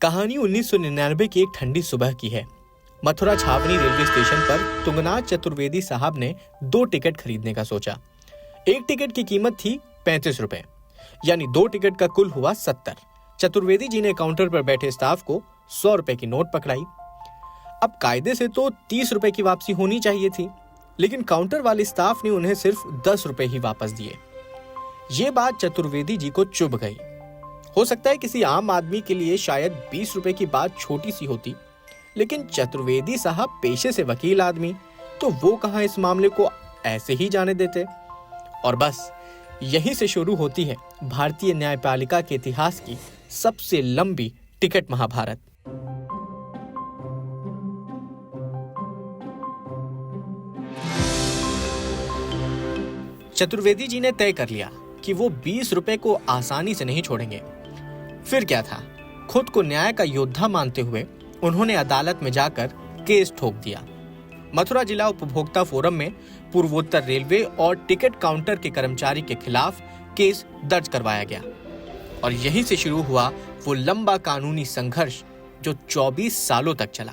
कहानी 1999 की एक ठंडी सुबह की है। मथुरा छावनी रेलवे स्टेशन पर तुंगनाथ चतुर्वेदी साहब ने 2 टिकट खरीदने का सोचा। एक टिकट की कीमत थी 35 रुपए, यानी 2 टिकट का कुल हुआ 70। चतुर्वेदी जी ने काउंटर पर बैठे स्टाफ को 100 रुपए की नोट पकड़ाई। अब कायदे से तो 30 रुपए की वापसी होनी चाहिए थी, लेकिन काउंटर वाले स्टाफ ने उन्हें सिर्फ 10 रुपए ही वापस दिए। ये बात चतुर्वेदी जी को चुभ गई। हो सकता है किसी आम आदमी के लिए शायद 20 रुपए की बात छोटी सी होती, लेकिन चतुर्वेदी साहब पेशे से वकील आदमी, तो वो कहां इस मामले को ऐसे ही जाने देते। और बस यहीं से शुरू होती है भारतीय न्यायपालिका के इतिहास की सबसे लंबी टिकट महाभारत। चतुर्वेदी जी ने तय कर लिया कि वो 20 रुपए को आसानी से नहीं छोड़ेंगे। फिर क्या था, खुद को न्याय का योद्धा मानते हुए उन्होंने अदालत में जाकर केस ठोक दिया। मथुरा जिला उपभोक्ता फोरम में पूर्वोत्तर रेलवे और टिकट काउंटर के कर्मचारी के खिलाफ केस दर्ज करवाया गया और यहीं से शुरू हुआ वो लंबा कानूनी संघर्ष जो 24 सालों तक चला।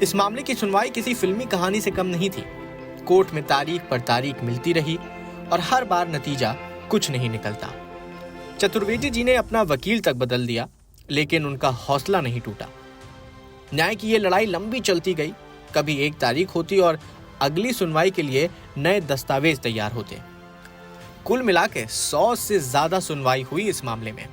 इस मामले की सुनवाई किसी फिल्मी कहानी से कम नहीं थी। कोर्ट में तारीख पर तारीख मिलती रही और हर बार नतीजा कुछ नहीं निकलता। चतुर्वेदी जी ने अपना वकील तक बदल दिया, लेकिन उनका हौसला नहीं टूटा। न्याय की ये लड़ाई लंबी चलती गई। कभी एक तारीख होती और अगली सुनवाई के लिए नए दस्तावेज तैयार होते। कुल मिलाकर 100 से ज्यादा सुनवाई हुई इस मामले में।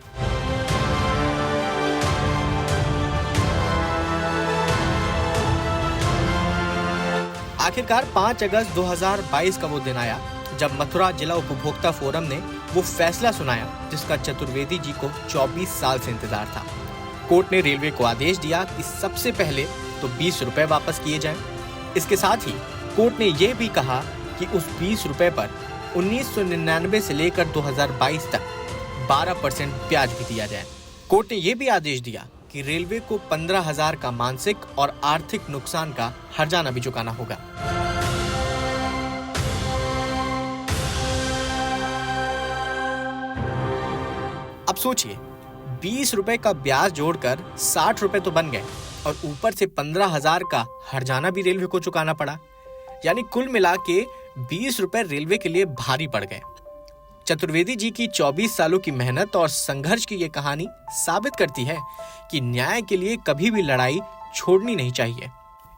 आखिरकार 5 अगस्त 2022 का वो दिन आया जब मथुरा जिला उपभोक्ता फोरम ने वो फैसला सुनाया जिसका चतुर्वेदी जी को 24 साल से इंतजार था। कोर्ट ने रेलवे को आदेश दिया कि सबसे पहले तो 20 रुपए वापस किए जाएं। इसके साथ ही कोर्ट ने यह भी कहा कि उस 20 रुपए पर 1999 से लेकर 2022 तक 12% ब्याज भी दिया जाए। कोर्ट ने यह भी आदेश दिया कि रेलवे को 15,000 का मानसिक और आर्थिक नुकसान का हर्जाना भी चुकाना होगा। अब सोचिए, 20 रुपए का ब्याज जोड़कर 60 रुपए तो बन गए और ऊपर से 15,000 का हर्जाना भी रेलवे को चुकाना पड़ा, यानी कुल मिला के 20 रुपए रेलवे के लिए भारी पड़ गए। चतुर्वेदी जी की 24 सालों की मेहनत और संघर्ष की ये कहानी साबित करती है कि न्याय के लिए कभी भी लड़ाई छोड़नी नहीं चाहिए।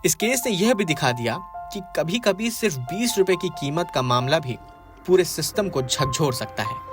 इस केस ने यह भी दिखा दिया कि कभी-कभी सिर्फ 20 रुपए की कीमत का मामला भी पूरे सिस्टम को झकझोर सकता है।